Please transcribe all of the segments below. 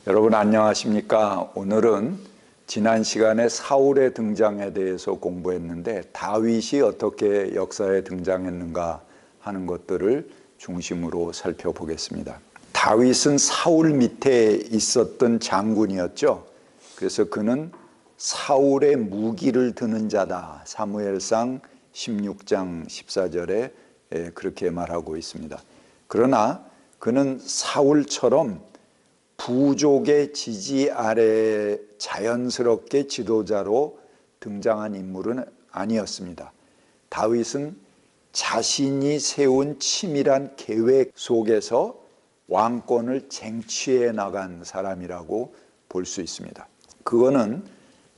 여러분 안녕하십니까? 오늘은 지난 시간에 사울의 등장에 대해서 공부했는데 다윗이 어떻게 역사에 등장했는가 하는 것들을 중심으로 살펴보겠습니다. 다윗은 사울 밑에 있었던 장군이었죠. 그래서 그는 사울의 무기를 드는 자다. 사무엘상 16장 14절에 그렇게 말하고 있습니다. 그러나 그는 사울처럼 부족의 지지 아래 자연스럽게 지도자로 등장한 인물은 아니었습니다. 다윗은 자신이 세운 치밀한 계획 속에서 왕권을 쟁취해 나간 사람이라고 볼 수 있습니다. 그거는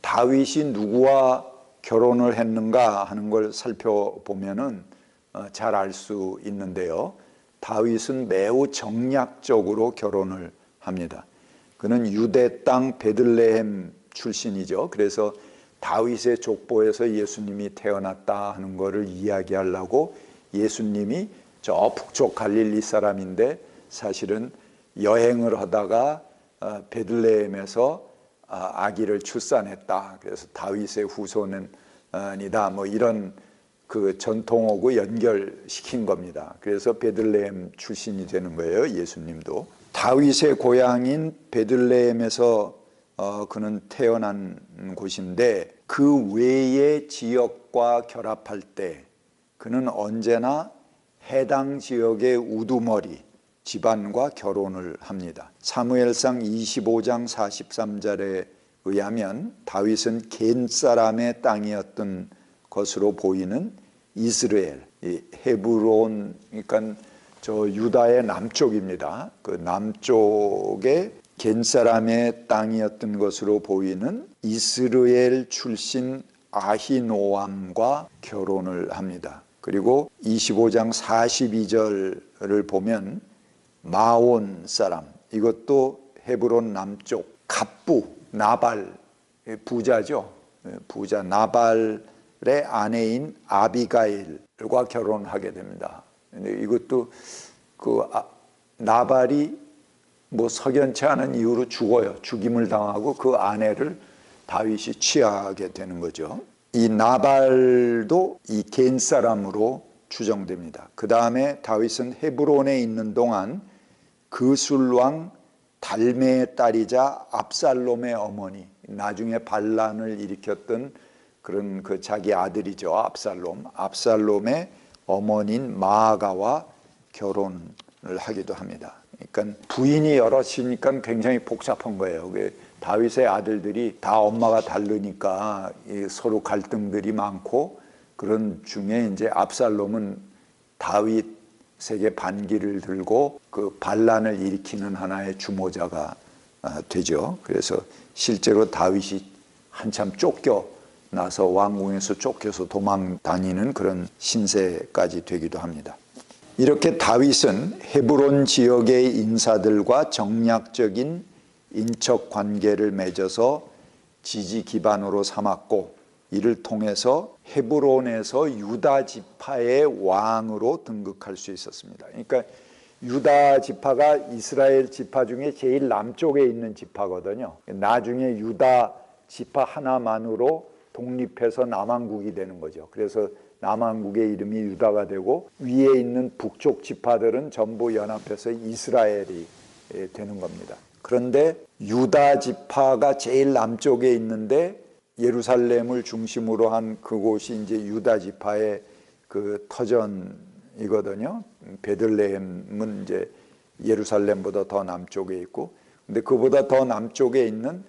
다윗이 누구와 결혼을 했는가 하는 걸 살펴보면은 잘 알 수 있는데요. 다윗은 매우 정략적으로 결혼을 합니다. 그는 유대 땅 베들레헴 출신이죠. 그래서 다윗의 족보에서 예수님이 태어났다 하는 것을 이야기하려고 예수님이 저 북쪽 갈릴리 사람인데 사실은 여행을 하다가 베들레헴에서 아기를 출산했다. 그래서 다윗의 후손이다. 뭐 이런 그 전통하고 연결시킨 겁니다. 그래서 베들레헴 출신이 되는 거예요. 예수님도. 다윗의 고향인 베들레헴에서 그는 태어난 곳인데 그 외의 지역과 결합할 때 그는 언제나 해당 지역의 우두머리 집안과 결혼을 합니다. 사무엘상 25장 43절에 의하면 다윗은 겐 사람의 땅이었던 것으로 보이는 이스라엘, 헤브론, 그러니까 저 유다의 남쪽입니다. 그 남쪽의 겐 사람의 땅이었던 것으로 보이는 이스라엘 출신 아히노암과 결혼을 합니다. 그리고 25장 42절을 보면 마온 사람, 이것도 헤브론 남쪽 갑부 나발, 부자죠. 부자 나발의 아내인 아비가일과 결혼하게 됩니다. 근데 이것도 나발이 뭐 석연치 않은 이유로 죽어요. 죽임을 당하고 그 아내를 다윗이 취하게 되는 거죠. 이 나발도 이 겐 사람으로 추정됩니다. 그 다음에 다윗은 헤브론에 있는 동안 그술왕 달메의 딸이자 압살롬의 어머니, 나중에 반란을 일으켰던 그런 그 자기 아들이죠. 압살롬의 어머니인 마아가와 결혼을 하기도 합니다. 그러니까 부인이 여럿이니까 굉장히 복잡한 거예요. 다윗의 아들들이 다 엄마가 다르니까 서로 갈등들이 많고, 그런 중에 이제 압살롬은 다윗에게 반기를 들고 그 반란을 일으키는 하나의 주모자가 되죠. 그래서 실제로 다윗이 한참 쫓겨나서 왕궁에서 쫓겨서 도망 다니는 그런 신세까지 되기도 합니다. 이렇게 다윗은 헤브론 지역의 인사들과 정략적인 인척 관계를 맺어서 지지 기반으로 삼았고, 이를 통해서 헤브론에서 유다 지파의 왕으로 등극할 수 있었습니다. 그러니까 유다 지파가 이스라엘 지파 중에 제일 남쪽에 있는 지파거든요. 나중에 유다 지파 하나만으로 독립해서 남왕국이 되는 거죠. 그래서 남왕국의 이름이 유다가 되고 위에 있는 북쪽 지파들은 전부 연합해서 이스라엘이 되는 겁니다. 그런데 유다 지파가 제일 남쪽에 있는데 예루살렘을 중심으로 한 그곳이 이제 유다 지파의 그 터전이거든요. 베들레헴은 이제 예루살렘보다 더 남쪽에 있고, 근데 그보다 더 남쪽에 있는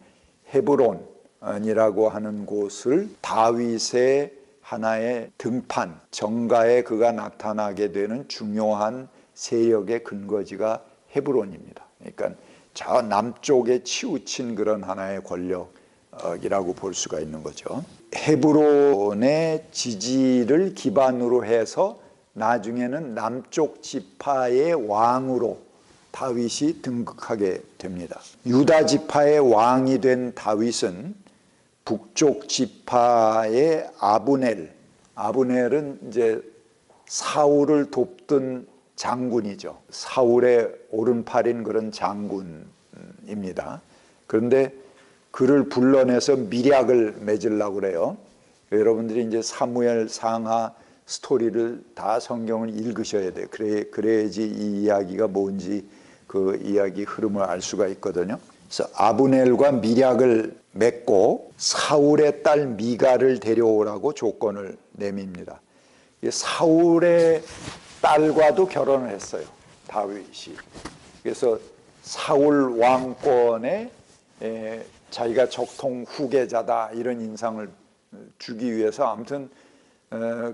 헤브론이라고 하는 곳을 다윗의 하나의 등판, 정가에 그가 나타나게 되는 중요한 세력의 근거지가 헤브론입니다. 그러니까 저 남쪽에 치우친 그런 하나의 권력이라고 볼 수가 있는 거죠. 헤브론의 지지를 기반으로 해서 나중에는 남쪽 지파의 왕으로 다윗이 등극하게 됩니다. 유다 지파의 왕이 된 다윗은 북쪽 지파의 아브넬은 이제 사울을 돕던 장군이죠. 사울의 오른팔인 그런 장군을 입니다. 그런데 그를 불러내서 밀약을 맺으려고 그래요. 여러분들이 이제 사무엘 상하 스토리를 다 성경을 읽으셔야 돼요. 그래야지 이 이야기가 뭔지 그 이야기 흐름을 알 수가 있거든요. 그래서 아브넬과 밀약을 맺고 사울의 딸 미갈을 데려오라고 조건을 내밉니다. 사울의 딸과도 결혼을 했어요, 다윗이. 그래서 사울 왕권에 자기가 적통 후계자다 이런 인상을 주기 위해서 아무튼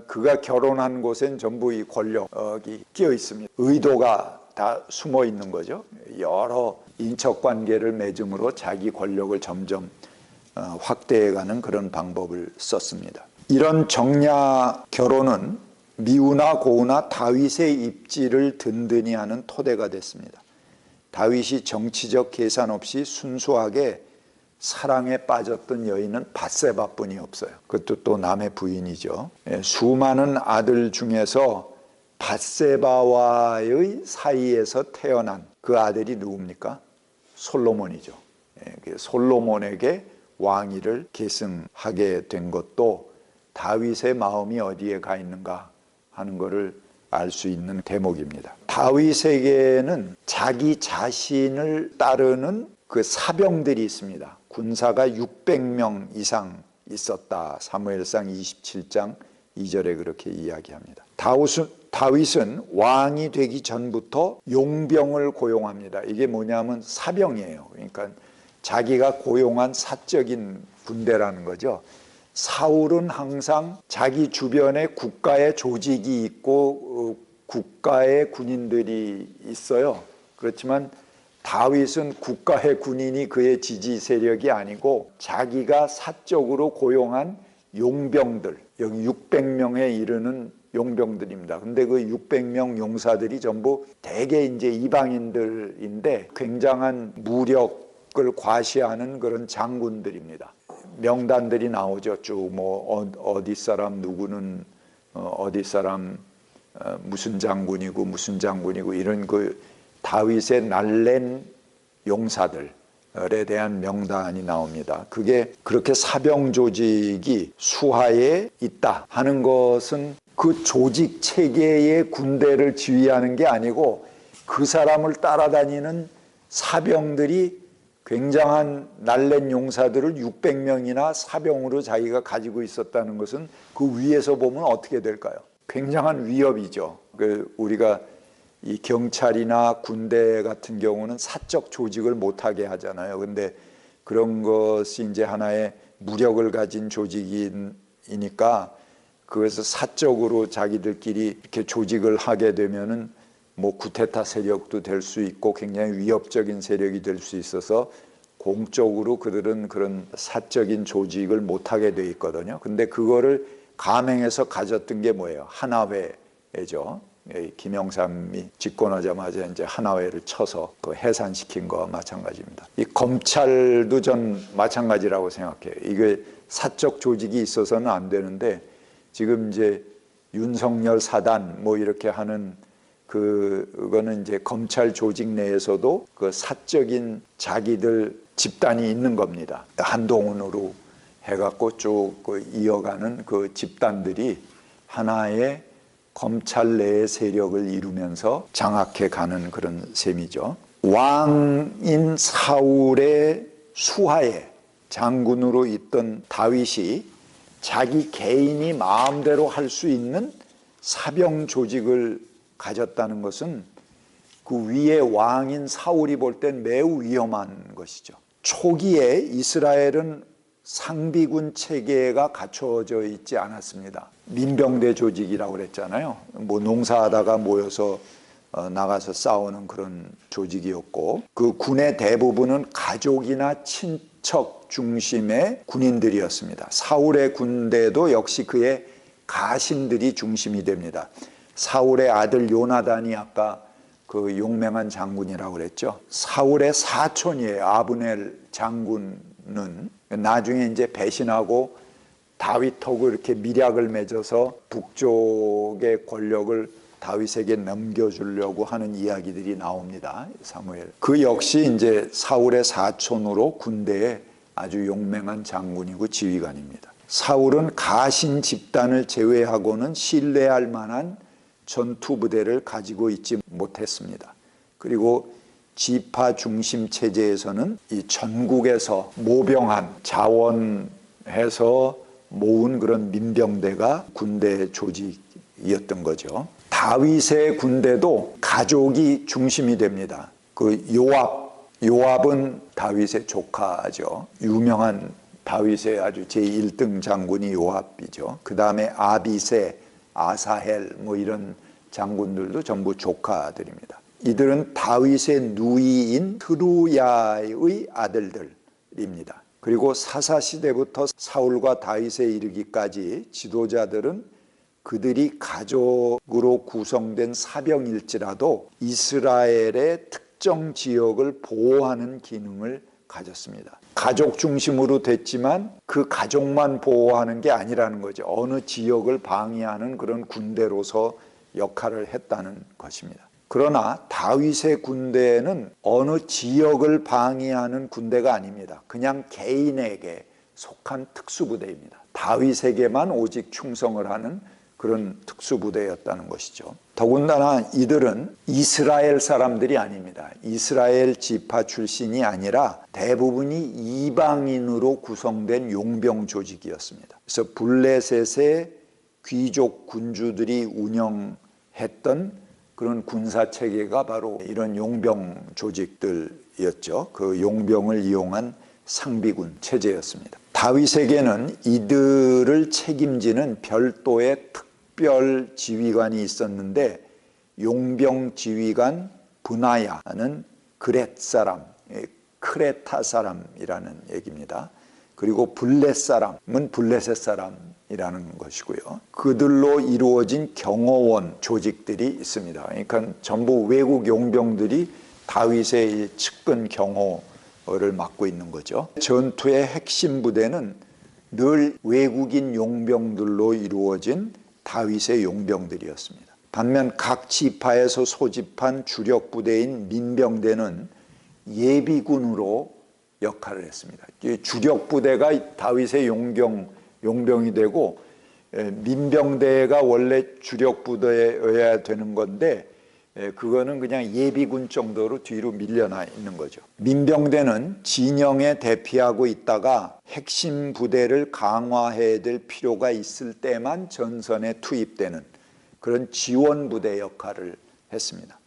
그가 결혼한 곳엔 전부 이 권력이 끼어 있습니다. 의도가 다 숨어 있는 거죠. 여러 인척 관계를 맺음으로 자기 권력을 점점 확대해가는 그런 방법을 썼습니다. 이런 정략 결혼은 미우나 고우나 다윗의 입지를 든든히 하는 토대가 됐습니다. 다윗이 정치적 계산 없이 순수하게 사랑에 빠졌던 여인은 밧세바뿐이 없어요. 그것도 또 남의 부인이죠. 수많은 아들 중에서 밧세바와의 사이에서 태어난 그 아들이 누굽니까? 솔로몬이죠. 솔로몬에게 왕위를 계승하게 된 것도 다윗의 마음이 어디에 가 있는가 하는 것을 알 수 있는 대목입니다. 다윗에게는 자기 자신을 따르는 그 사병들이 있습니다. 군사가 600명 이상 있었다. 사무엘상 27장 2절에 그렇게 이야기합니다. 다윗은 왕이 되기 전부터 용병을 고용합니다. 이게 뭐냐면 사병이에요. 그러니까 자기가 고용한 사적인 군대라는 거죠. 사울은 항상 자기 주변에 국가의 조직이 있고 국가의 군인들이 있어요. 그렇지만 다윗은 국가의 군인이 그의 지지 세력이 아니고 자기가 사적으로 고용한 용병들, 여기 600명에 이르는 용병들입니다. 근데 그 600명 용사들이 전부 대개 이제 이방인들인데 굉장한 무력을 과시하는 그런 장군들입니다. 명단들이 나오죠. 쭉 뭐 어디 사람 누구는 어디 사람 무슨 장군이고 무슨 장군이고 이런 그 다윗의 날랜 용사들에 대한 명단이 나옵니다. 그게 그렇게 사병 조직이 수하에 있다 하는 것은 그 조직 체계의 군대를 지휘하는 게 아니고 그 사람을 따라다니는 사병들이 굉장한 날랜 용사들을 600명이나 사병으로 자기가 가지고 있었다는 것은 그 위에서 보면 어떻게 될까요? 굉장한 위협이죠. 우리가 이 경찰이나 군대 같은 경우는 사적 조직을 못하게 하잖아요. 근데 그런 것이 이제 하나의 무력을 가진 조직이니까 그래서 사적으로 자기들끼리 이렇게 조직을 하게 되면은 뭐 쿠데타 세력도 될 수 있고 굉장히 위협적인 세력이 될 수 있어서 공적으로 그들은 그런 사적인 조직을 못하게 돼 있거든요. 근데 그거를 감행해서 가졌던 게 뭐예요? 하나회죠. 김영삼이 집권하자마자 이제 하나회를 쳐서 그 해산시킨 거와 마찬가지입니다. 이 검찰도 전 마찬가지라고 생각해요. 이게 사적 조직이 있어서는 안 되는데 지금 이제 윤석열 사단 뭐 이렇게 하는 그거는 이제 검찰 조직 내에서도 그 사적인 자기들 집단이 있는 겁니다. 한동훈으로 해갖고 쭉 이어가는 그 집단들이 하나의 검찰 내의 세력을 이루면서 장악해 가는 그런 셈이죠. 왕인 사울의 수하에 장군으로 있던 다윗이 자기 개인이 마음대로 할 수 있는 사병 조직을 가졌다는 것은 그 위에 왕인 사울이 볼 땐 매우 위험한 것이죠. 초기에 이스라엘은 상비군 체계가 갖춰져 있지 않았습니다. 민병대 조직이라고 그랬잖아요. 뭐 농사하다가 모여서 나가서 싸우는 그런 조직이었고 그 군의 대부분은 가족이나 친척 중심의 군인들이었습니다. 사울의 군대도 역시 그의 가신들이 중심이 됩니다. 사울의 아들 요나단이 아까 그 용맹한 장군이라고 그랬죠. 사울의 사촌이에요. 아브넬 장군은 나중에 이제 배신하고 다윗하고 이렇게 밀약을 맺어서 북쪽의 권력을 다윗에게 넘겨주려고 하는 이야기들이 나옵니다. 사무엘. 그 역시 이제 사울의 사촌으로 군대에 아주 용맹한 장군이고 지휘관입니다. 사울은 가신 집단을 제외하고는 신뢰할 만한 전투 부대를 가지고 있지 못했습니다. 그리고 지파 중심 체제에서는 이 전국에서 모병한 자원해서 모은 그런 민병대가 군대 조직이었던 거죠. 다윗의 군대도 가족이 중심이 됩니다. 그 요압은 다윗의 조카죠. 유명한 다윗의 아주 제1등 장군이 요압이죠. 그 다음에 아비세, 아사헬 뭐 이런 장군들도 전부 조카들입니다. 이들은 다윗의 누이인 스루야의 아들들입니다. 그리고 사사시대부터 사울과 다윗에 이르기까지 지도자들은 그들이 가족으로 구성된 사병일지라도 이스라엘의 특정 지역을 보호하는 기능을 가졌습니다. 가족 중심으로 됐지만 그 가족만 보호하는 게 아니라는 거죠. 어느 지역을 방위하는 그런 군대로서 역할을 했다는 것입니다. 그러나 다윗의 군대는 어느 지역을 방위하는 군대가 아닙니다. 그냥 개인에게 속한 특수부대입니다. 다윗에게만 오직 충성을 하는 그런 특수부대였다는 것이죠. 더군다나 이들은 이스라엘 사람들이 아닙니다. 이스라엘 지파 출신이 아니라 대부분이 이방인으로 구성된 용병 조직이었습니다. 그래서 블레셋의 귀족 군주들이 운영했던 그런 군사체계가 바로 이런 용병 조직들이었죠. 그 용병을 이용한 상비군 체제였습니다. 다윗에게는 이들을 책임지는 별도의 특별 지휘관이 있었는데 용병 지휘관 브나야는 그렛 사람, 크레타 사람이라는 얘기입니다. 그리고 블렛 사람은 블레셋 사람이라는 것이고요. 그들로 이루어진 경호원 조직들이 있습니다. 그러니까 전부 외국 용병들이 다윗의 측근 경호를 맡고 있는 거죠. 전투의 핵심 부대는 늘 외국인 용병들로 이루어진 다윗의 용병들이었습니다. 반면 각 지파에서 소집한 주력 부대인 민병대는 예비군으로 역할을 했습니다. 주력 부대가 다윗의 용병이 되고 민병대가 원래 주력 부대여야 되는 건데 그거는 그냥 예비군 정도로 뒤로 밀려나 있는 거죠. 민병대는 진영에 대피하고 있다가 핵심 부대를 강화해야 될 필요가 있을 때만 전선에 투입되는 그런 지원 부대 역할을 했습니다.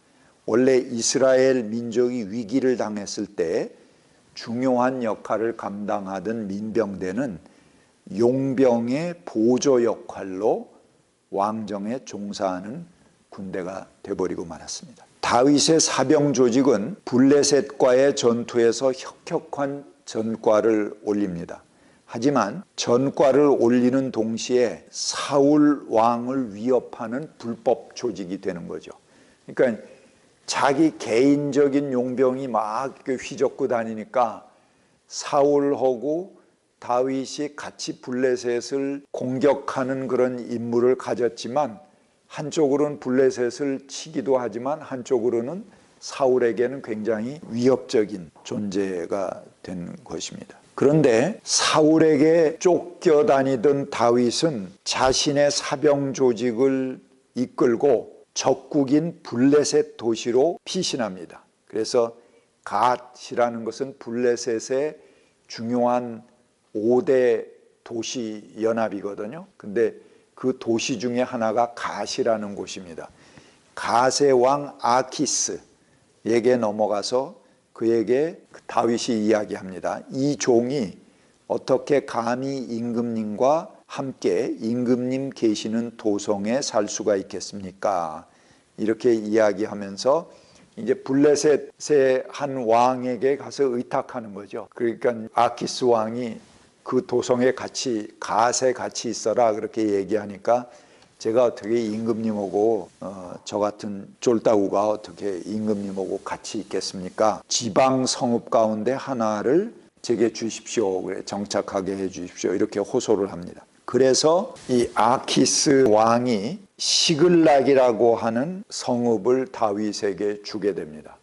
원래 이스라엘 민족이 위기를 당했을 때 중요한 역할을 감당하던 민병대는 용병의 보조 역할로 왕정에 종사하는 군대가 돼버리고 말았습니다. 다윗의 사병 조직은 블레셋과의 전투에서 혁혁한 전과를 올립니다. 하지만 전과를 올리는 동시에 사울 왕을 위협하는 불법 조직이 되는 거죠. 그러니까 자기 개인적인 용병이 막 휘젓고 다니니까 사울하고 다윗이 같이 블레셋을 공격하는 그런 임무를 가졌지만 한쪽으로는 블레셋을 치기도 하지만 한쪽으로는 사울에게는 굉장히 위협적인 존재가 된 것입니다. 그런데 사울에게 쫓겨다니던 다윗은 자신의 사병 조직을 이끌고 적국인 블레셋 도시로 피신합니다. 그래서 갓이라는 것은 블레셋의 중요한 5대 도시 연합이거든요. 근데 그 도시 중에 하나가 갓이라는 곳입니다. 갓의 왕 아키스에게 넘어가서 그에게 다윗이 이야기합니다. 이 종이 어떻게 감히 임금님과 함께 임금님 계시는 도성에 살 수가 있겠습니까? 이렇게 이야기하면서 이제 블레셋의 한 왕에게 가서 의탁하는 거죠. 그러니까 아키스 왕이 그 도성에 같이 갓에 같이 있어라 그렇게 얘기하니까 제가 어떻게 임금님하고 저 같은 쫄다구가 어떻게 임금님하고 같이 있겠습니까? 지방 성읍 가운데 하나를 제게 주십시오. 그래 정착하게 해 주십시오. 이렇게 호소를 합니다. 그래서 이 아키스 왕이 시글락이라고 하는 성읍을 다윗에게 주게 됩니다.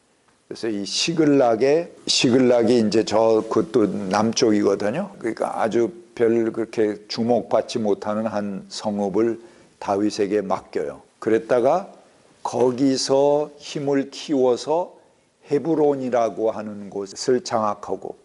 그래서 이 시글락이 이제 그것도 남쪽이거든요. 그러니까 아주 별 그렇게 주목받지 못하는 한 성읍을 다윗에게 맡겨요. 그랬다가 거기서 힘을 키워서 헤브론이라고 하는 곳을 장악하고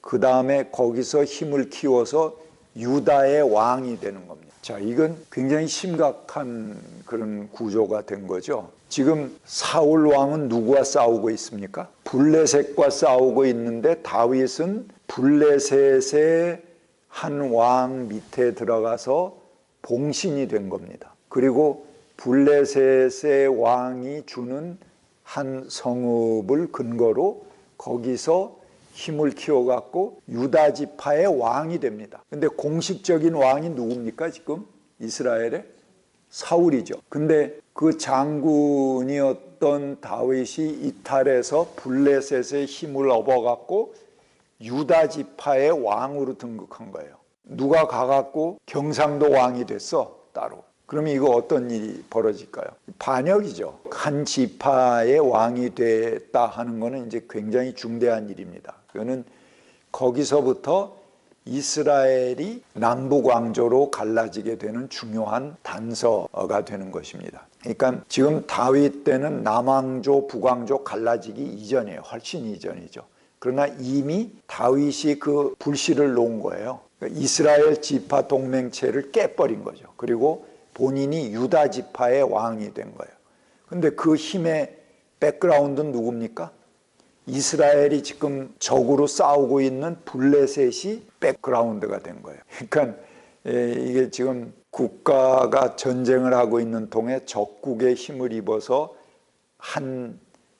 그 다음에 거기서 힘을 키워서 유다의 왕이 되는 겁니다. 자, 이건 굉장히 심각한 그런 구조가 된 거죠. 지금 사울 왕은 누구와 싸우고 있습니까? 블레셋과 싸우고 있는데 다윗은 블레셋의 한 왕 밑에 들어가서 봉신이 된 겁니다. 그리고 블레셋의 왕이 주는 한 성읍을 근거로 거기서 힘을 키워갖고 유다 지파의 왕이 됩니다. 근데 공식적인 왕이 누굽니까? 지금 이스라엘의 사울이죠. 근데 그 장군이었던 다윗이 이탈해서 블레셋의 힘을 얻어갖고 유다 지파의 왕으로 등극한 거예요. 누가 가갖고 경상도 왕이 됐어, 따로. 그러면 이거 어떤 일이 벌어질까요? 반역이죠. 한 지파의 왕이 됐다 하는 거는 이제 굉장히 중대한 일입니다. 그거는 거기서부터 이스라엘이 남북 왕조로 갈라지게 되는 중요한 단서가 되는 것입니다. 그러니까 지금 다윗 때는 남왕조, 북왕조 갈라지기 이전이에요. 훨씬 이전이죠. 그러나 이미 다윗이 그 불씨를 놓은 거예요. 그러니까 이스라엘 지파 동맹체를 깨버린 거죠. 그리고 본인이 유다 지파의 왕이 된 거예요. 근데 그 힘의 백그라운드는 누굽니까? 이스라엘이 지금 적으로 싸우고 있는 블레셋이 백그라운드가 된 거예요. 그러니까 이게 지금 국가가 전쟁을 하고 있는 통에 적국의 힘을 입어서 한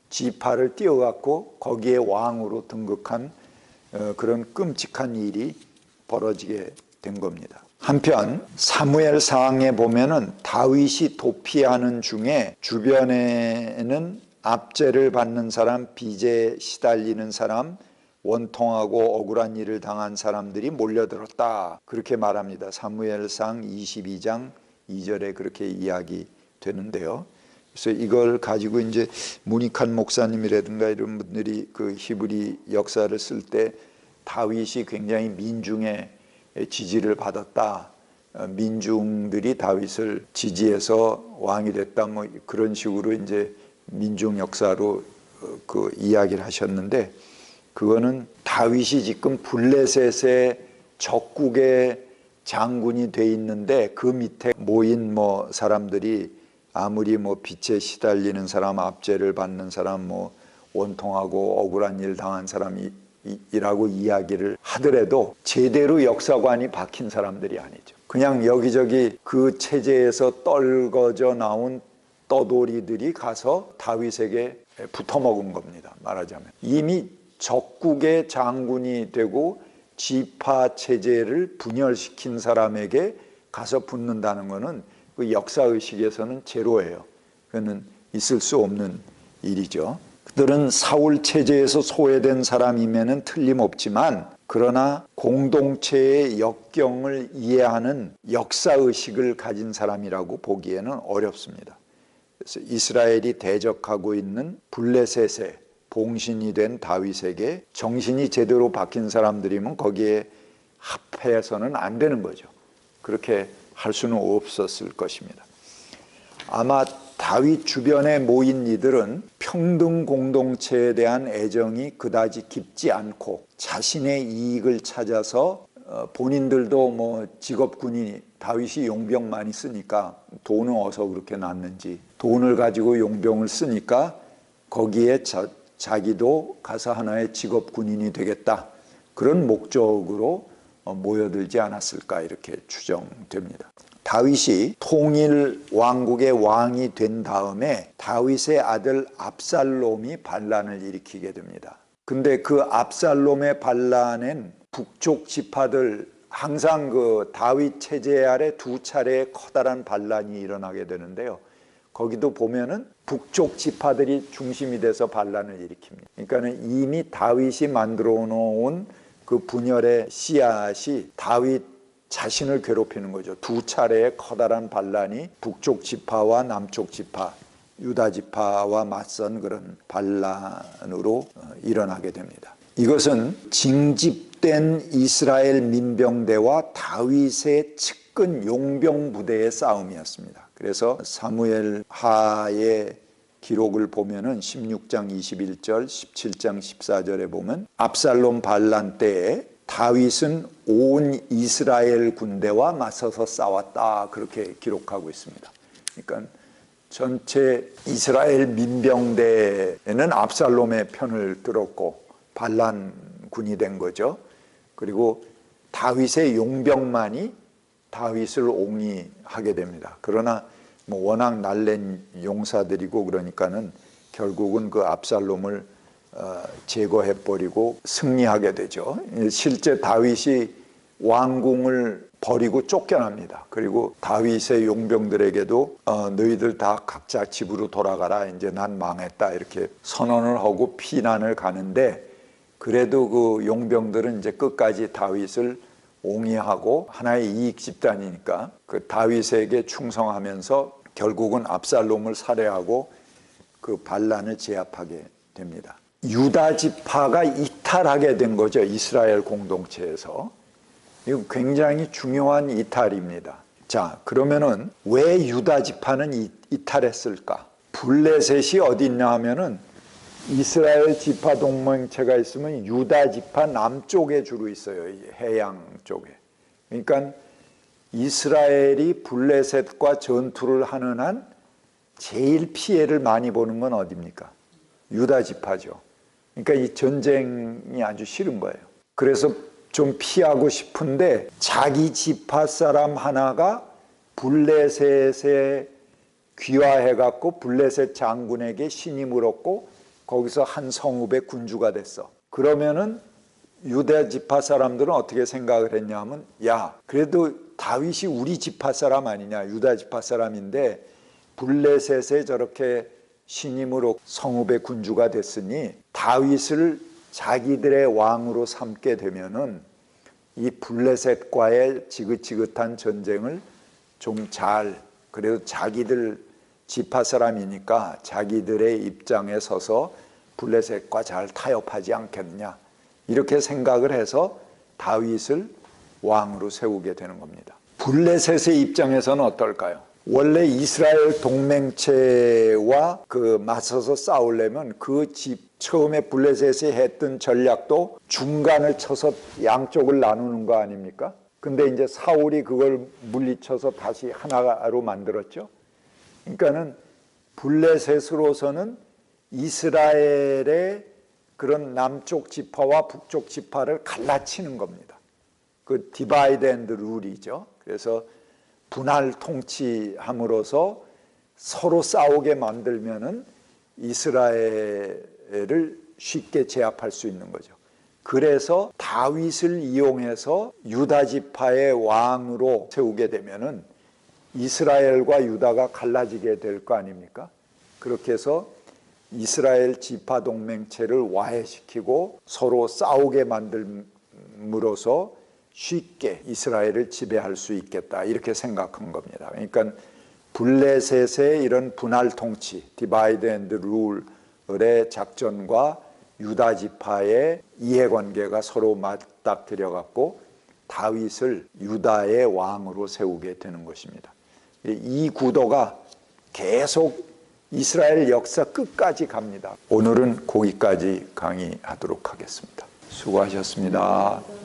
지파를 띄워갖고 거기에 왕으로 등극한 그런 끔찍한 일이 벌어지게 된 겁니다. 한편 사무엘상에 보면은 다윗이 도피하는 중에 주변에는 압제를 받는 사람, 빚에 시달리는 사람, 원통하고 억울한 일을 당한 사람들이 몰려들었다. 그렇게 말합니다. 사무엘상 22장 2절에 그렇게 이야기되는데요. 그래서 이걸 가지고 이제 문익한 목사님이라든가 이런 분들이 그 히브리 역사를 쓸 때 다윗이 굉장히 민중의 지지를 받았다. 민중들이 다윗을 지지해서 왕이 됐다. 뭐 그런 식으로 이제 민중 역사로 그 이야기를 하셨는데 그거는 다윗이 지금 블레셋의 적국의 장군이 돼 있는데 그 밑에 모인 뭐 사람들이 아무리 뭐 빚에 시달리는 사람, 압제를 받는 사람, 뭐 원통하고 억울한 일 당한 사람이라고 이야기를 하더라도 제대로 역사관이 박힌 사람들이 아니죠. 그냥 여기저기 그 체제에서 떨궈져 나온 떠돌이들이 가서 다윗에게 붙어먹은 겁니다. 말하자면 이미 적국의 장군이 되고 지파 체제를 분열시킨 사람에게 가서 붙는다는 것은 그 역사의식에서는 제로예요. 그거는 있을 수 없는 일이죠. 그들은 사울 체제에서 소외된 사람이면은 틀림없지만 그러나 공동체의 역경을 이해하는 역사의식을 가진 사람이라고 보기에는 어렵습니다. 그래서 이스라엘이 대적하고 있는 블레셋에 봉신이 된 다윗에게 정신이 제대로 박힌 사람들이면 거기에 합해서는 안 되는 거죠. 그렇게 할 수는 없었을 것입니다. 아마 다윗 주변에 모인 이들은 평등 공동체에 대한 애정이 그다지 깊지 않고 자신의 이익을 찾아서 본인들도 뭐 직업군이 다윗이 용병 많이 쓰니까 돈은 어디서 그렇게 났는지 돈을 가지고 용병을 쓰니까 거기에 자기도 가서 하나의 직업군인이 되겠다. 그런 목적으로 모여들지 않았을까 이렇게 추정됩니다. 다윗이 통일 왕국의 왕이 된 다음에 다윗의 아들 압살롬이 반란을 일으키게 됩니다. 근데 그 압살롬의 반란엔 북쪽 지파들 항상 그 다윗 체제 아래 두 차례의 커다란 반란이 일어나게 되는데요. 거기도 보면은 북쪽 지파들이 중심이 돼서 반란을 일으킵니다. 그러니까는 이미 다윗이 만들어 놓은 그 분열의 씨앗이 다윗 자신을 괴롭히는 거죠. 두 차례의 커다란 반란이 북쪽 지파와 남쪽 지파, 유다 지파와 맞선 그런 반란으로 일어나게 됩니다. 이것은 징집된 이스라엘 민병대와 다윗의 측근 용병 부대의 싸움이었습니다. 그래서 사무엘 하의 기록을 보면은 16장 21절, 17장 14절에 보면 압살롬 반란 때에 다윗은 온 이스라엘 군대와 맞서서 싸웠다, 그렇게 기록하고 있습니다. 그러니까 전체 이스라엘 민병대에는 압살롬의 편을 들었고 반란군이 된 거죠. 그리고 다윗의 용병만이 다윗을 옹이하게 됩니다. 그러나 워낙 날랜 용사들이고 그러니까는 결국은 그 압살롬을 제거해버리고 승리하게 되죠. 실제 다윗이 왕궁을 버리고 쫓겨납니다. 그리고 다윗의 용병들에게도 너희들 다 각자 집으로 돌아가라, 이제 난 망했다, 이렇게 선언을 하고 피난을 가는데, 그래도 그 용병들은 이제 끝까지 다윗을 옹이하고 하나의 이익 집단이니까 그 다윗에게 충성하면서 결국은 압살롬을 살해하고 그 반란을 제압하게 됩니다. 유다 지파가 이탈하게 된 거죠, 이스라엘 공동체에서. 이거 굉장히 중요한 이탈입니다. 자, 그러면은 왜 유다 지파는 이탈했을까? 블레셋이 어디 있냐 하면은 이스라엘 지파 동맹체가 있으면 유다 지파 남쪽에 주로 있어요, 이 해양 쪽에. 그러니까 이스라엘이 블레셋과 전투를 하는 한 제일 피해를 많이 보는 건 어디입니까? 유다 지파죠. 그러니까 이 전쟁이 아주 싫은 거예요. 그래서 좀 피하고 싶은데 자기 지파 사람 하나가 블레셋에 귀화해갖고 블레셋 장군에게 신임을 얻고 거기서 한 성읍의 군주가 됐어. 그러면은 유다 지파 사람들은 어떻게 생각을 했냐 하면, 야, 그래도 다윗이 우리 지파 사람 아니냐, 유다 지파 사람인데 블레셋에 저렇게 신임으로 성읍의 군주가 됐으니 다윗을 자기들의 왕으로 삼게 되면은 이 블레셋과의 지긋지긋한 전쟁을 좀 잘, 그래도 자기들 지파 사람이니까 자기들의 입장에 서서 블레셋과 잘 타협하지 않겠느냐, 이렇게 생각을 해서 다윗을 왕으로 세우게 되는 겁니다. 블레셋의 입장에서는 어떨까요? 원래 이스라엘 동맹체와 맞서서 싸우려면 처음에 블레셋이 했던 전략도 중간을 쳐서 양쪽을 나누는 거 아닙니까? 근데 이제 사울이 그걸 물리쳐서 다시 하나로 만들었죠. 그러니까는 블레셋으로서는 이스라엘의 그런 남쪽 지파와 북쪽 지파를 갈라치는 겁니다. 그 디바이드 앤드 룰이죠. 그래서 분할 통치함으로써 서로 싸우게 만들면은 이스라엘을 쉽게 제압할 수 있는 거죠. 그래서 다윗을 이용해서 유다 지파의 왕으로 세우게 되면은 이스라엘과 유다가 갈라지게 될 거 아닙니까? 그렇게 해서 이스라엘 지파 동맹체를 와해시키고 서로 싸우게 만들므로써 쉽게 이스라엘을 지배할 수 있겠다, 이렇게 생각한 겁니다. 그러니까 블레셋의 이런 분할 통치, 디바이드 앤드 룰의 작전과 유다 지파의 이해관계가 서로 맞닥뜨려 갖고 다윗을 유다의 왕으로 세우게 되는 것입니다. 이 구도가 계속 이스라엘 역사 끝까지 갑니다. 오늘은 거기까지 강의하도록 하겠습니다. 수고하셨습니다.